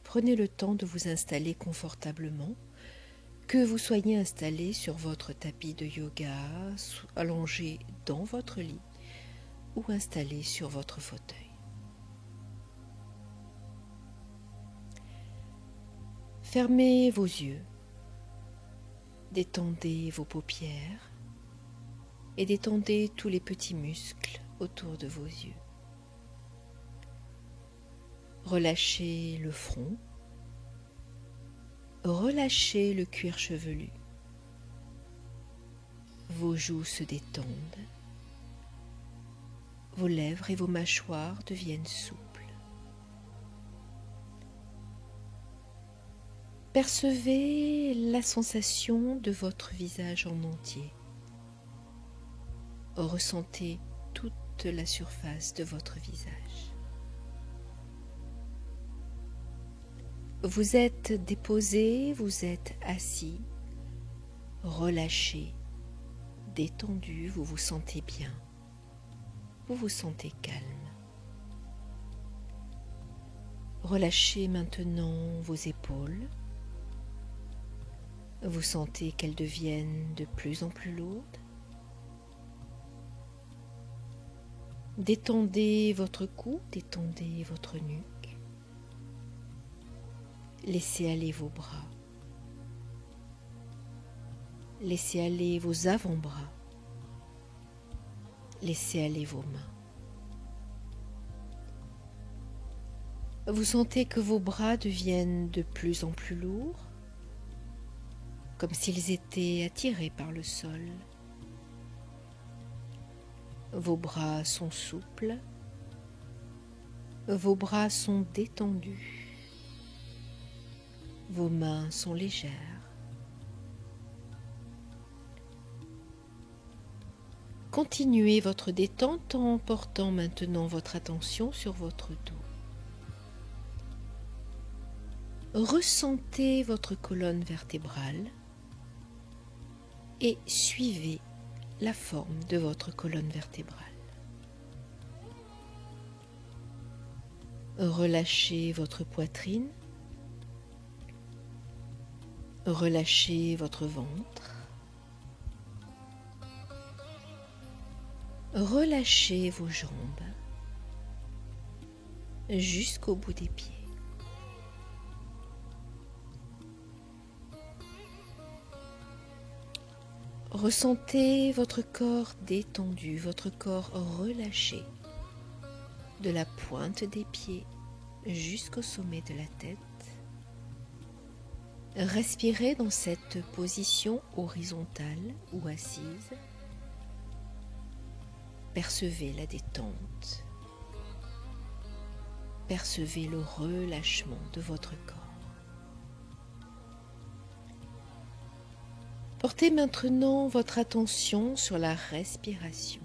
prenez le temps de vous installer confortablement, que vous soyez installé sur votre tapis de yoga, allongé dans votre lit ou installé sur votre fauteuil. Fermez vos yeux, détendez vos paupières et détendez tous les petits muscles autour de vos yeux. Relâchez le front, relâchez le cuir chevelu. Vos joues se détendent, vos lèvres et vos mâchoires deviennent souples. Percevez la sensation de votre visage en entier. Ressentez toute la surface de votre visage. Vous êtes déposé, vous êtes assis, relâché, détendu, vous vous sentez bien, vous vous sentez calme. Relâchez maintenant vos épaules. Vous sentez qu'elles deviennent de plus en plus lourdes. Détendez votre cou, détendez votre nuque. Laissez aller vos bras. Laissez aller vos avant-bras. Laissez aller vos mains. Vous sentez que vos bras deviennent de plus en plus lourds, comme s'ils étaient attirés par le sol. Vos bras sont souples, vos bras sont détendus, vos mains sont légères. Continuez votre détente en portant maintenant votre attention sur votre dos. Ressentez votre colonne vertébrale et suivez la forme de votre colonne vertébrale. Relâchez votre poitrine, relâchez votre ventre, relâchez vos jambes jusqu'au bout des pieds. Ressentez votre corps détendu, votre corps relâché, de la pointe des pieds jusqu'au sommet de la tête. Respirez dans cette position horizontale ou assise. Percevez la détente. Percevez le relâchement de votre corps. Portez maintenant votre attention sur la respiration.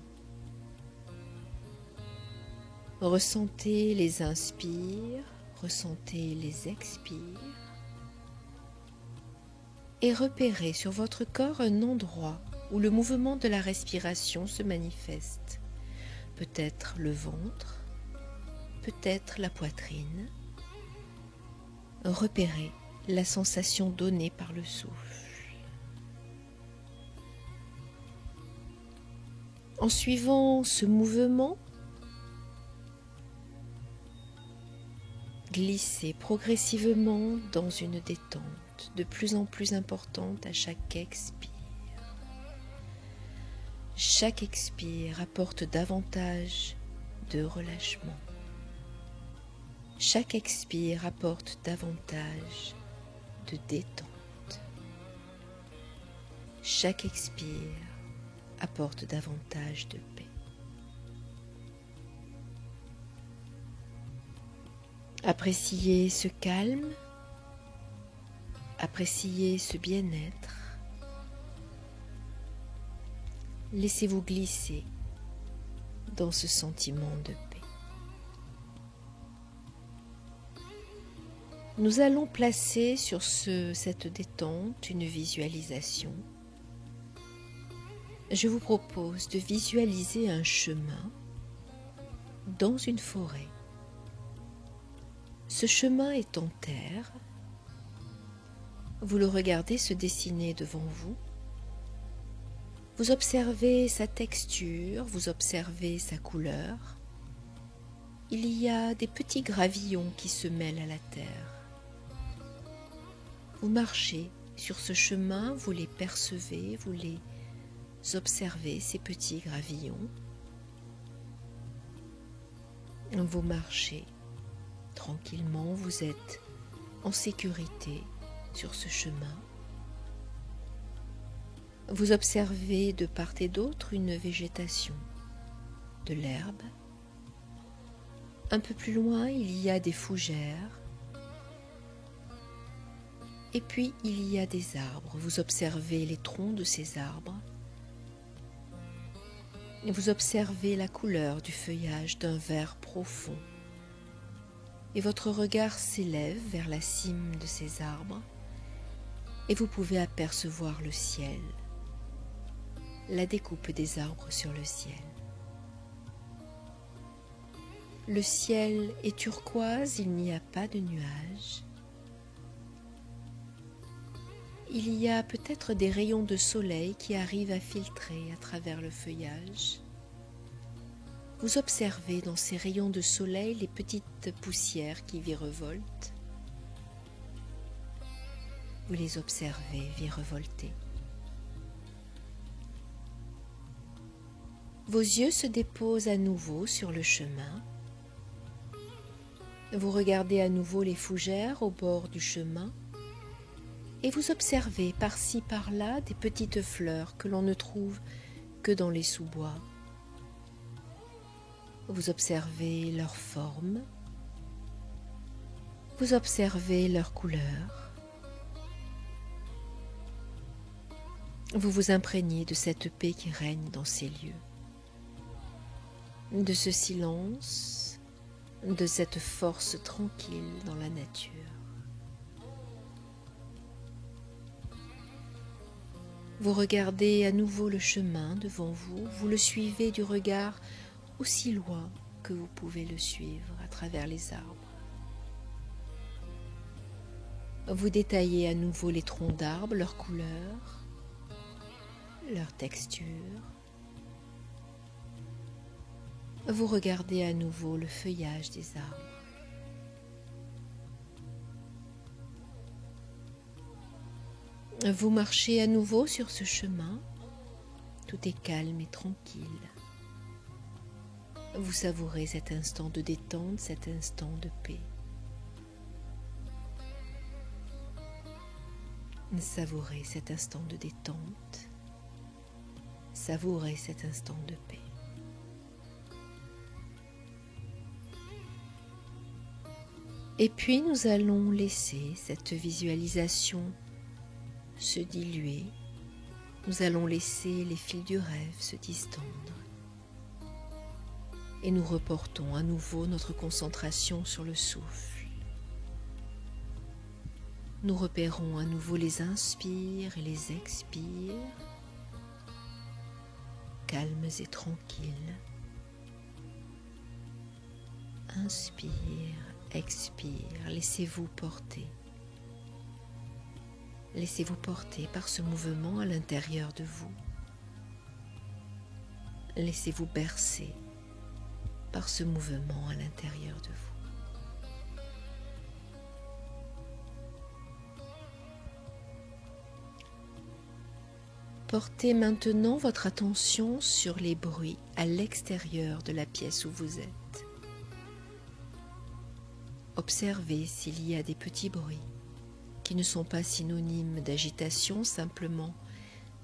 Ressentez les inspires, ressentez les expires et repérez sur votre corps un endroit où le mouvement de la respiration se manifeste. Peut-être le ventre, peut-être la poitrine. Repérez la sensation donnée par le souffle. En suivant ce mouvement, glissez progressivement dans une détente de plus en plus importante à chaque expire. Chaque expire apporte davantage de relâchement. Chaque expire apporte davantage de détente. Chaque expire apporte davantage de paix. Appréciez ce calme, appréciez ce bien-être. Laissez-vous glisser dans ce sentiment de paix. Nous allons placer sur cette détente une visualisation. Je vous propose de visualiser un chemin dans une forêt. Ce chemin est en terre. Vous le regardez se dessiner devant vous. Vous observez sa texture, vous observez sa couleur. Il y a des petits gravillons qui se mêlent à la terre. Vous marchez sur ce chemin, vous les percevez, vous les observez, ces petits gravillons. Vous marchez tranquillement, vous êtes en sécurité sur ce chemin. Vous observez de part et d'autre une végétation, de l'herbe. Un peu plus loin, il y a des fougères. Et puis, il y a des arbres. Vous observez les troncs de ces arbres. Et vous observez la couleur du feuillage d'un vert profond. Et votre regard s'élève vers la cime de ces arbres. Et vous pouvez apercevoir le ciel, la découpe des arbres sur le ciel. Le ciel est turquoise, il n'y a pas de nuages. Il y a peut-être des rayons de soleil qui arrivent à filtrer à travers le feuillage. Vous observez dans ces rayons de soleil les petites poussières qui virevoltent. Vous les observez virevolter. Vos yeux se déposent à nouveau sur le chemin. Vous regardez à nouveau les fougères au bord du chemin et vous observez par-ci par-là des petites fleurs que l'on ne trouve que dans les sous-bois. Vous observez leur forme, vous observez leur couleur. Vous vous imprégnez de cette paix qui règne dans ces lieux, de ce silence, de cette force tranquille dans la nature. Vous regardez à nouveau le chemin devant vous, vous le suivez du regard aussi loin que vous pouvez le suivre à travers les arbres. Vous détaillez à nouveau les troncs d'arbres, leurs couleurs, leur texture. Vous regardez à nouveau le feuillage des arbres. Vous marchez à nouveau sur ce chemin. Tout est calme et tranquille. Vous savourez cet instant de détente, cet instant de paix. Savourez cet instant de détente. Savourez cet instant de paix. Et puis nous allons laisser cette visualisation se diluer. Nous allons laisser les fils du rêve se distendre. Et nous reportons à nouveau notre concentration sur le souffle. Nous repérons à nouveau les inspires et les expires, calmes et tranquilles. Inspire, expire, laissez-vous porter. Laissez-vous porter par ce mouvement à l'intérieur de vous. Laissez-vous bercer par ce mouvement à l'intérieur de vous. Portez maintenant votre attention sur les bruits à l'extérieur de la pièce où vous êtes. Observez s'il y a des petits bruits qui ne sont pas synonymes d'agitation, simplement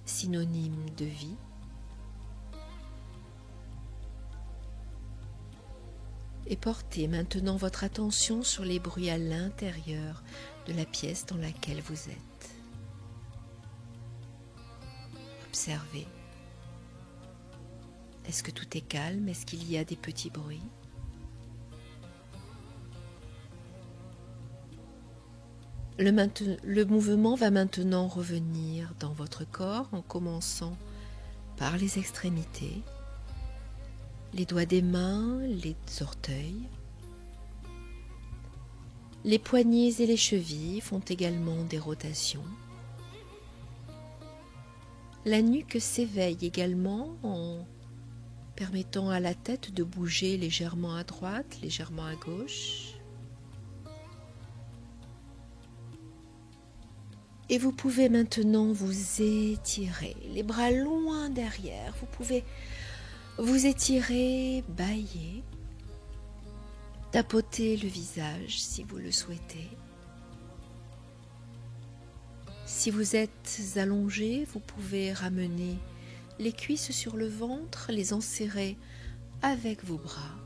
synonymes de vie. Et portez maintenant votre attention sur les bruits à l'intérieur de la pièce dans laquelle vous êtes. Observez. Est-ce que tout est calme? Est-ce qu'il y a des petits bruits? Le mouvement va maintenant revenir dans votre corps en commençant par les extrémités, les doigts des mains, les orteils. Les poignets et les chevilles font également des rotations. La nuque s'éveille également en permettant à la tête de bouger légèrement à droite, légèrement à gauche. Et vous pouvez maintenant vous étirer, les bras loin derrière. Vous pouvez vous étirer, bâiller, tapoter le visage si vous le souhaitez. Si vous êtes allongé, vous pouvez ramener les cuisses sur le ventre, les enserrer avec vos bras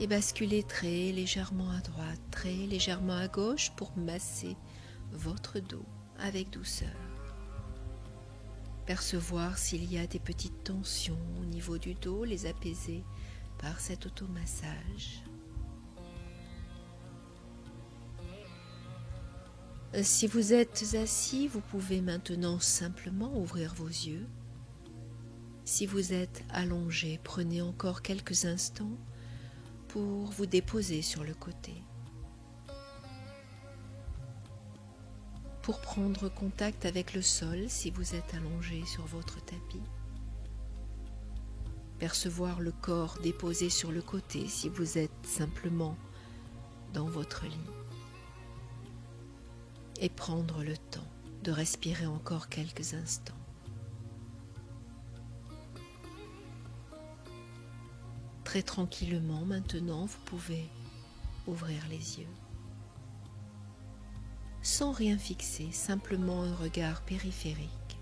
et basculer très légèrement à droite, très légèrement à gauche pour masser votre dos avec douceur. Percevoir s'il y a des petites tensions au niveau du dos, les apaiser par cet automassage. Si vous êtes assis, vous pouvez maintenant simplement ouvrir vos yeux. Si vous êtes allongé, prenez encore quelques instants pour vous déposer sur le côté. Pour prendre contact avec le sol si vous êtes allongé sur votre tapis. Percevoir le corps déposé sur le côté si vous êtes simplement dans votre lit. Et prendre le temps de respirer encore quelques instants. Très tranquillement, maintenant, vous pouvez ouvrir les yeux. Sans rien fixer, simplement un regard périphérique.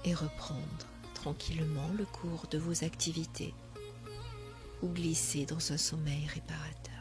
Et reprendre tranquillement le cours de vos activités ou glisser dans un sommeil réparateur.